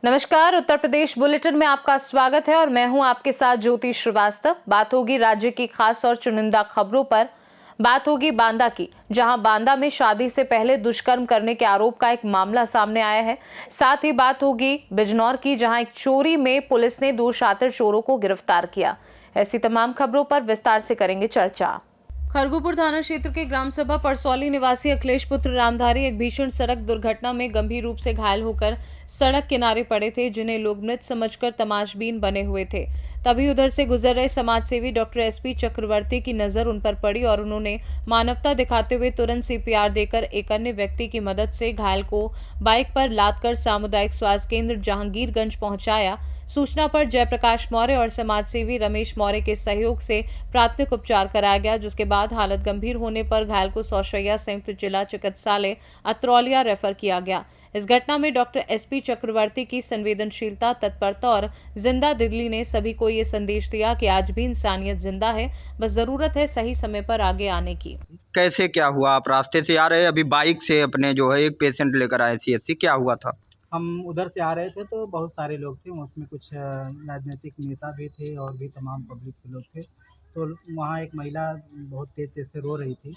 नमस्कार, उत्तर प्रदेश बुलेटिन में आपका स्वागत है और मैं हूं आपके साथ ज्योति श्रीवास्तव। बात होगी राज्य की खास और चुनिंदा खबरों पर। बात होगी बांदा की, जहां बांदा में शादी से पहले दुष्कर्म करने के आरोप का एक मामला सामने आया है। साथ ही बात होगी बिजनौर की, जहां एक चोरी में पुलिस ने 2 शातिर चोरों को गिरफ्तार किया। ऐसी तमाम खबरों पर विस्तार से करेंगे चर्चा। खरगोपुर थाना क्षेत्र के ग्राम सभा परसौली निवासी अखिलेश पुत्र रामधारी एक भीषण सड़क दुर्घटना में गंभीर रूप से घायल होकर सड़क किनारे पड़े थे, जिन्हें लोग मृत समझकर तमाशबीन बने हुए थे। तभी उधर से गुजर रहे समाजसेवी डॉक्टर एसपी चक्रवर्ती की नजर उन पर पड़ी और उन्होंने मानवता दिखाते हुए तुरंत सीपीआर देकर एक अन्य व्यक्ति की मदद से घायल को बाइक पर लादकर सामुदायिक स्वास्थ्य केंद्र जहांगीरगंज पहुंचाया। सूचना पर जयप्रकाश मौर्य और समाजसेवी रमेश मौर्य के सहयोग से प्राथमिक उपचार कराया गया, जिसके बाद हालत गंभीर होने पर घायल को सौशैया संयुक्त जिला चिकित्सालय अतरौलिया रेफर किया गया। इस घटना में डॉक्टर एसपी चक्रवर्ती की संवेदनशीलता, तत्परता और जिंदा दिली ने सभी को ये संदेश दिया कि आज भी इंसानियत जिंदा है, बस जरूरत है सही समय पर आगे आने की। कैसे क्या हुआ? आप रास्ते से आ रहे, अभी बाइक से अपने जो है एक पेशेंट लेकर आए सीएससी, क्या हुआ था? हम उधर से आ रहे थे तो बहुत सारे लोग थे, उसमें कुछ राजनीतिक नेता भी थे और भी तमाम पब्लिक के लोग थे। तो वहाँ एक महिला बहुत तेज़ तेज़ से रो रही थी,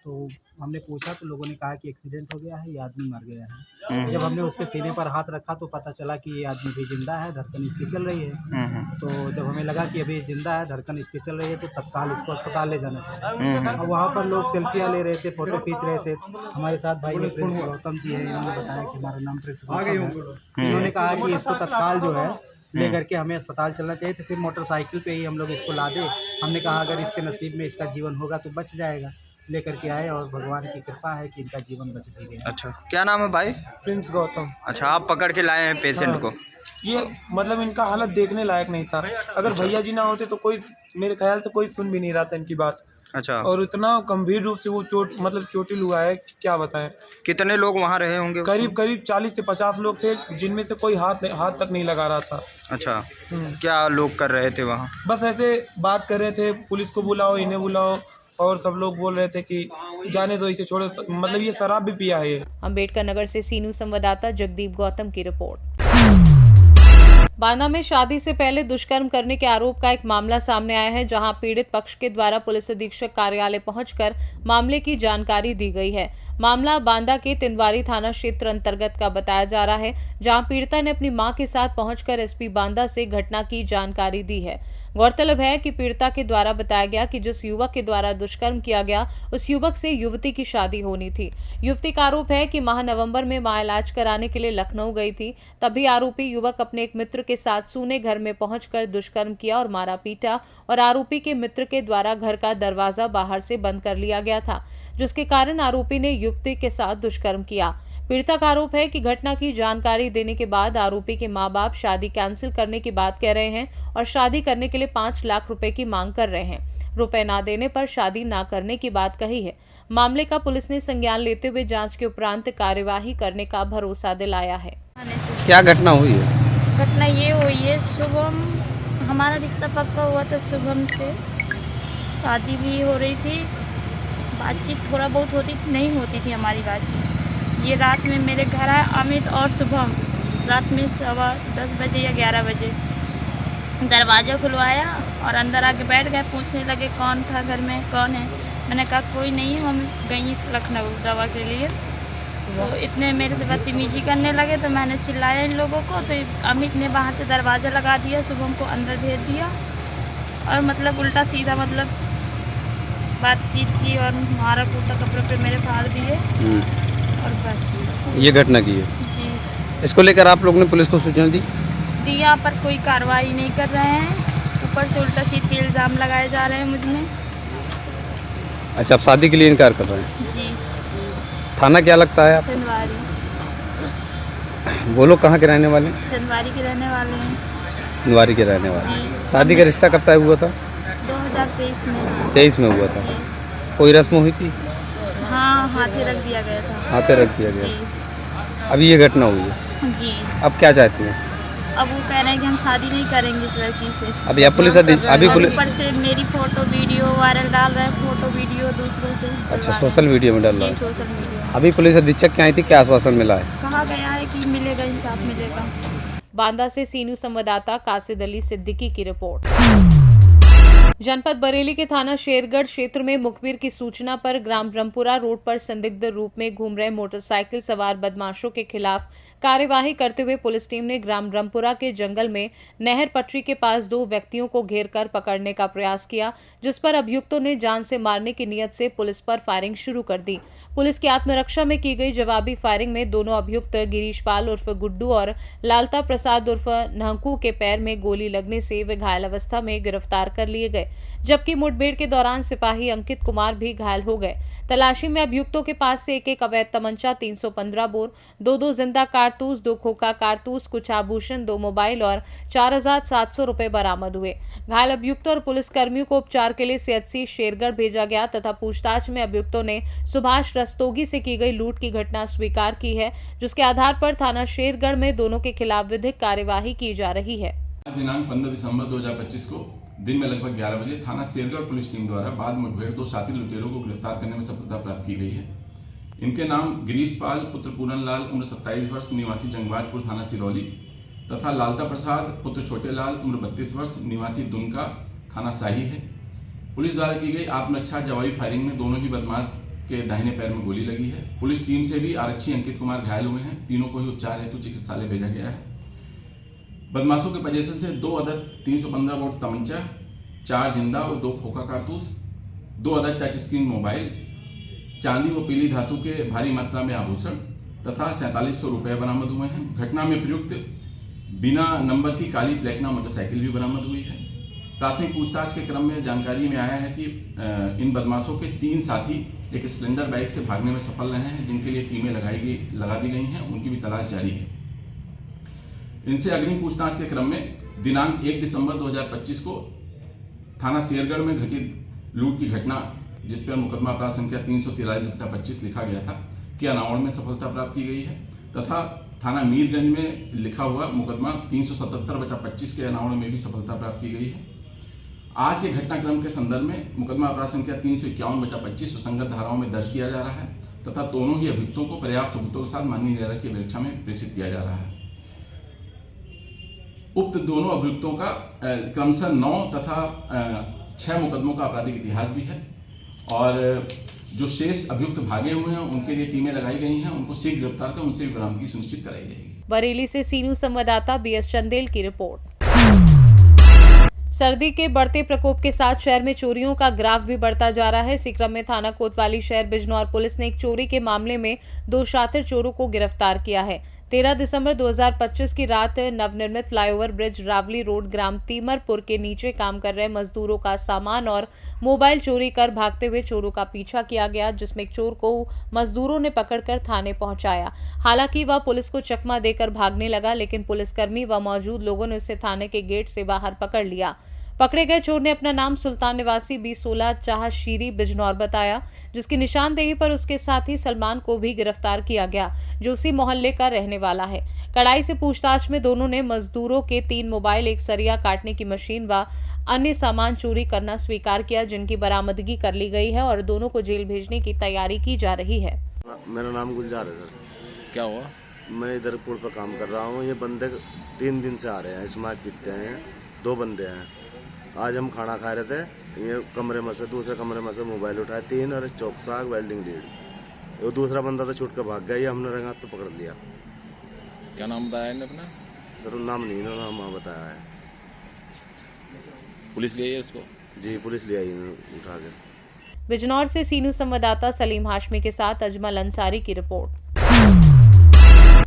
तो हमने पूछा तो लोगों ने कहा कि एक्सीडेंट हो गया है, ये आदमी मर गया है। जब हमने उसके सीने पर हाथ रखा तो पता चला कि ये आदमी भी जिंदा है, धड़कन इसकी चल रही है। तो जब हमें लगा कि अभी जिंदा है, धड़कन इसकी चल रही है, तो तत्काल इसको अस्पताल ले जाना चाहिए। और वहाँ पर लोग सेल्फियाँ ले रहे थे, फोटो खींच रहे थे। हमारे साथ भाई प्रिंस गौतम जी है, इन्होंने बताया कि हमारा नाम प्रिंस गौतम है। इन्होंने कहा कि इसको तत्काल जो है लेकर के हमें अस्पताल चलना चाहिए। तो फिर मोटरसाइकिल पे ही हम लोग इसको लादे। हमने कहा अगर इसके नसीब में इसका जीवन होगा तो बच जाएगा। लेकर के आए और भगवान की कृपा है कि इनका जीवन बच भी गया। अच्छा, क्या नाम है भाई? प्रिंस गौतम। अच्छा, आप पकड़ के लाए हैं पेशेंट को? ये मतलब इनका हालत देखने लायक नहीं था। अगर भैया जी ना होते तो कोई, मेरे ख्याल से कोई सुन भी नहीं रहा था इनकी बात। अच्छा। और इतना गंभीर रूप से वो चोटिल हुआ है, क्या बताएं। कितने लोग वहाँ रहे होंगे? करीब 40 से 50 लोग थे, जिनमें से कोई हाथ तक नहीं लगा रहा था। अच्छा, क्या लोग कर रहे थे वहाँ? बस ऐसे बात कर रहे थे, पुलिस को बुलाओ, इन्हें बुलाओ, और सब लोग बोल रहे थे कि जाने दो इसे, छोड़ो, मतलब ये शराब भी पिया है। अम्बेडकर नगर से सीनू संवाददाता जगदीप गौतम की रिपोर्ट। बांदा में शादी से पहले दुष्कर्म करने के आरोप का एक मामला सामने आया है, जहां पीड़ित पक्ष के द्वारा पुलिस अधीक्षक कार्यालय पहुंचकर मामले की जानकारी दी गई है। मामला बांदा के तिनवारी थाना क्षेत्र अंतर्गत का बताया जा रहा है, जहां पीड़िता ने अपनी मां के साथ पहुंचकर एसपी बांदा से घटना की जानकारी दी है। गौरतलब है कि पीड़िता के द्वारा बताया गया कि जिस युवक के द्वारा दुष्कर्म किया गया, उस युवक से युवती की शादी होनी थी। युवती का आरोप है कि माह नवंबर में मां इलाज कराने के लिए लखनऊ गई थी। तभी आरोपी युवक अपने एक मित्र के साथ सूने घर में पहुंचकर दुष्कर्म किया और मारा पीटा, और आरोपी के मित्र के द्वारा घर का दरवाजा बाहर से बंद कर लिया गया था, जिसके कारण आरोपी ने युवती के साथ दुष्कर्म किया। पीड़िता का आरोप है कि घटना की जानकारी देने के बाद आरोपी के मां बाप शादी कैंसिल करने की बात कह रहे हैं और शादी करने के लिए 5 लाख रुपए की मांग कर रहे हैं। रुपए ना देने पर शादी ना करने की बात कही है। मामले का पुलिस ने संज्ञान लेते हुए जांच के उपरांत कार्यवाही करने का भरोसा दिलाया है। क्या घटना हुई है? घटना ये हुई है, शुभम, हमारा रिश्ता पक्का हुआ था शुभम से, शादी भी हो रही थी, बातचीत थोड़ा बहुत नहीं होती थी हमारी बातचीत। ये रात में मेरे घर आए अमित और शुभम, रात में 10:15 बजे या 11 बजे। दरवाज़ा खुलवाया और अंदर आके बैठ गए, पूछने लगे कौन था घर में, कौन है। मैंने कहा कोई नहीं है, हम गई लखनऊ दवा के लिए। तो इतने मेरे से बदतमीजी करने लगे, तो मैंने चिल्लाया इन लोगों को, तो अमित ने बाहर से दरवाज़ा लगा दिया, शुभम को अंदर भेज दिया और मतलब उल्टा सीधा मतलब बातचीत की और मारा कूटा, कपड़े पे मेरे फाड़ दिए और बस ये घटना की है जी। इसको लेकर आप लोग ने पुलिस को सूचना दी? यहाँ पर कोई कार्रवाई नहीं कर रहे हैं, ऊपर से उल्टा सीधे इल्ज़ाम लगाए जा रहे हैं मुझ में। अच्छा, आप शादी के लिए इनकार कर रहे हैं? जी। थाना क्या लगता है आप? तिनवारी। वो लोग कहाँ के रहने वाले हैं? तिनवारी के रहने वाले हैं। तिनवारी के रहने वाले। जी। शादी का रिश्ता कब तय हुआ था? 2023 में। 23 में हुआ था। कोई रस्म हुई थी? हाँ, हाथे रख दिया गया था। हाथे रख दिया गया था। अभी ये घटना हुई है, जी। अब क्या चाहती हैं? अब वो कह रहे हैं कि हम शादी नहीं करेंगे इस लड़की से। अभी आप पुलिस अभी और पुलिस ऊपर से मेरी फोटो वीडियो वायरल डाल रहे हैं, फोटो वीडियो दूसरों से। अच्छा, सोशल मीडिया में डाल रहा जी, है। Social media. अभी पुलिस अधीक्षक क्या आई थी, क्या आश्वासन मिला है? कहा गया है कि मिलेगा, इंसाफ मिलेगा। बांदा से सी न्यूज संवाददाता कासिद अली सिद्दीकी की रिपोर्ट। जनपद बरेली के थाना शेरगढ़ क्षेत्र में मुखबिर की सूचना पर ग्राम ब्रह्मपुरा रोड पर संदिग्ध रूप में घूम रहे मोटरसाइकिल सवार बदमाशों के खिलाफ कार्यवाही करते हुए पुलिस टीम ने ग्राम ब्रह्मपुरा के जंगल में नहर पटरी के पास 2 व्यक्तियों को घेरकर पकड़ने का प्रयास किया, जिस पर अभियुक्तों ने जान से मारने की नीयत से पुलिस पर फायरिंग शुरू कर दी। पुलिस की आत्मरक्षा में की गई जवाबी फायरिंग में दोनों अभियुक्त गिरीश पाल उर्फ गुड्डू और लालता प्रसाद उर्फ नहकू के पैर में गोली लगने से वे घायल अवस्था में गिरफ्तार कर लिए गए, जबकि मुठभेड़ के दौरान सिपाही अंकित कुमार भी घायल हो गए। तलाशी में अभियुक्तों के पास से एक अवैध तमंचा, 315 बोर, 2 जिंदा कारतूस, 2 खोखा कारतूस, कुछ आभूषण, 2 मोबाइल और 4,700 रुपए बरामद हुए। घायल अभियुक्तों और पुलिस कर्मियों को उपचार के लिए सीएचसी शेरगढ़ भेजा गया तथा पूछताछ में अभियुक्तों ने सुभाष रस्तोगी से की गई लूट की घटना स्वीकार की है, जिसके आधार पर थाना शेरगढ़ में दोनों के खिलाफ विधिक कार्यवाही की जा रही है। दिनांक 15 दिसंबर 2025 को दिन में लगभग 11 बजे थाना शेरगढ़ पुलिस टीम द्वारा बाद मुठभेड़ 2 शातिर लुटेरों को गिरफ्तार करने में सफलता प्राप्त की गई है। इनके नाम गिरीश पाल पुत्र पूरन लाल उम्र 27 वर्ष निवासी जंगबाजपुर थाना सिरौली तथा लालता प्रसाद पुत्र छोटे लाल उम्र 32 वर्ष निवासी दुमका थाना शाही है। पुलिस द्वारा की गई आत्मरक्षा जवाबी फायरिंग में दोनों ही बदमाश के दाहिने पैर में गोली लगी है। पुलिस टीम से भी आरक्षी अंकित कुमार घायल हुए हैं। तीनों को ही उपचार हेतु चिकित्सालय भेजा गया है। बदमाशों के पोजीशन से 2 अदद 315 बोर तमंचा, 4 जिंदा और 2 खोखा कारतूस, 2 अदद टच स्क्रीन मोबाइल, चांदी व पीली धातु के भारी मात्रा में आभूषण तथा 4700 रुपये बरामद हुए हैं। घटना में प्रयुक्त बिना नंबर की काली प्लेटिना मोटरसाइकिल भी बरामद हुई है। प्राथमिक पूछताछ के क्रम में जानकारी में आया है कि इन बदमाशों के 3 साथी एक स्प्लेंडर बाइक से भागने में सफल रहे हैं, जिनके लिए टीमें लगा दी गई हैं। उनकी भी तलाश जारी है। इनसे अग्रिम पूछताछ के क्रम में दिनांक 1 दिसंबर 2025 को थाना शेरगढ़ में घटित लूट की घटना, जिस पर मुकदमा अपराध संख्या 343/25 लिखा गया था, के अनावरण में सफलता प्राप्त की गई है तथा थाना मीरगंज में लिखा हुआ मुकदमा 377/25 के अनावरण में भी सफलता प्राप्त की गई है। आज के घटनाक्रम के संदर्भ में मुकदमा अपराध संख्या 351/25 सुसंगत धाराओं में दर्ज किया जा रहा है तथा दोनों ही अभियुक्तों को पर्याप्त सबूतों के साथ माननीय न्यायालय की परीक्षा में प्रेषित किया जा रहा है। उक्त दोनों अभियुक्तों का क्रमशः 9 तथा 6 मुकदमों का आपराधिक इतिहास भी है और जो शेष अभियुक्त भागे हुए हैं उनके लिए टीमें लगाई गई हैं। उनको शीघ्र गिरफ्तार कर उनसे भी बरामदगी सुनिश्चित कराई जाएगी। बरेली से सी न्यूज संवाददाता बीएस चंदेल की रिपोर्ट। सर्दी के बढ़ते प्रकोप के साथ शहर में चोरियों का ग्राफ भी बढ़ता जा रहा है। इसी क्रम में थाना कोतवाली शहर बिजनौर पुलिस ने एक चोरी के मामले में 2 शातिर चोरों को गिरफ्तार किया है। 13 दिसंबर 2025 की रात नवनिर्मित फ्लाईओवर ब्रिज रावली रोड ग्राम तीमरपुर के नीचे काम कर रहे मजदूरों का सामान और मोबाइल चोरी कर भागते हुए चोरों का पीछा किया गया, जिसमें एक चोर को मजदूरों ने पकड़कर थाने पहुंचाया। हालांकि वह पुलिस को चकमा देकर भागने लगा, लेकिन पुलिसकर्मी व मौजूद लोगों ने उसे थाने के गेट से बाहर पकड़ लिया। पकड़े गए चोर ने अपना नाम सुल्तान निवासी B16 चाह शीरी बिजनौर बताया, जिसकी निशानदेही पर उसके साथी सलमान को भी गिरफ्तार किया गया, जो उसी मोहल्ले का रहने वाला है। कड़ाई से पूछताछ में दोनों ने मजदूरों के 3 मोबाइल, एक सरिया काटने की मशीन व अन्य सामान चोरी करना स्वीकार किया, जिनकी बरामदगी कर ली गई है और दोनों को जेल भेजने की तैयारी की जा रही है। मेरा नाम गुलजार है सर। क्या हुआ? मैं इधर पुल पर काम कर रहा हूँ। ये बंदे 3 दिन से आ रहे हैं, स्मैक पीते हैं। 2 बंदे हैं। आज हम खाना खा रहे थे, ये कमरे में से दूसरे कमरे में से मोबाइल उठाए 3 और चौक साग वेल्डिंग लीड। वो दूसरा बंदा तो छूट कर भाग गया, ये हमने रंगा तो पकड़ लिया। क्या नाम बताया इन्होंने अपना? सर नाम नहीं इन्होंने हमें बताया है। पुलिस ले आई है उसको? जी पुलिस ले आई उठा के। बिजनौर से सी न्यूज संवाददाता सलीम हाशमी के साथ अजमल अंसारी की रिपोर्ट।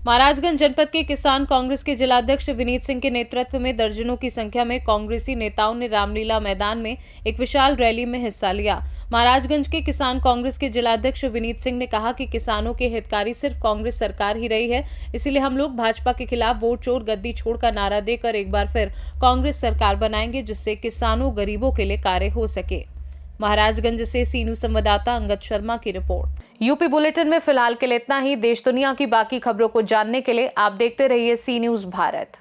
महाराजगंज जनपद के किसान कांग्रेस के जिलाध्यक्ष विनीत सिंह के नेतृत्व में दर्जनों की संख्या में कांग्रेसी नेताओं ने रामलीला मैदान में एक विशाल रैली में हिस्सा लिया। महाराजगंज के किसान कांग्रेस के जिलाध्यक्ष विनीत सिंह ने कहा कि किसानों के हितकारी सिर्फ कांग्रेस सरकार ही रही है, इसीलिए हम लोग भाजपा के खिलाफ वोट चोर गद्दी छोड़ का नारा देकर एक बार फिर कांग्रेस सरकार बनाएंगे, जिससे किसानों गरीबों के लिए कार्य हो सके। महाराजगंज से सी न्यूज संवाददाता अंगद शर्मा की रिपोर्ट। यूपी बुलेटिन में फिलहाल के लिए इतना ही। देश दुनिया की बाकी खबरों को जानने के लिए आप देखते रहिए सी न्यूज भारत।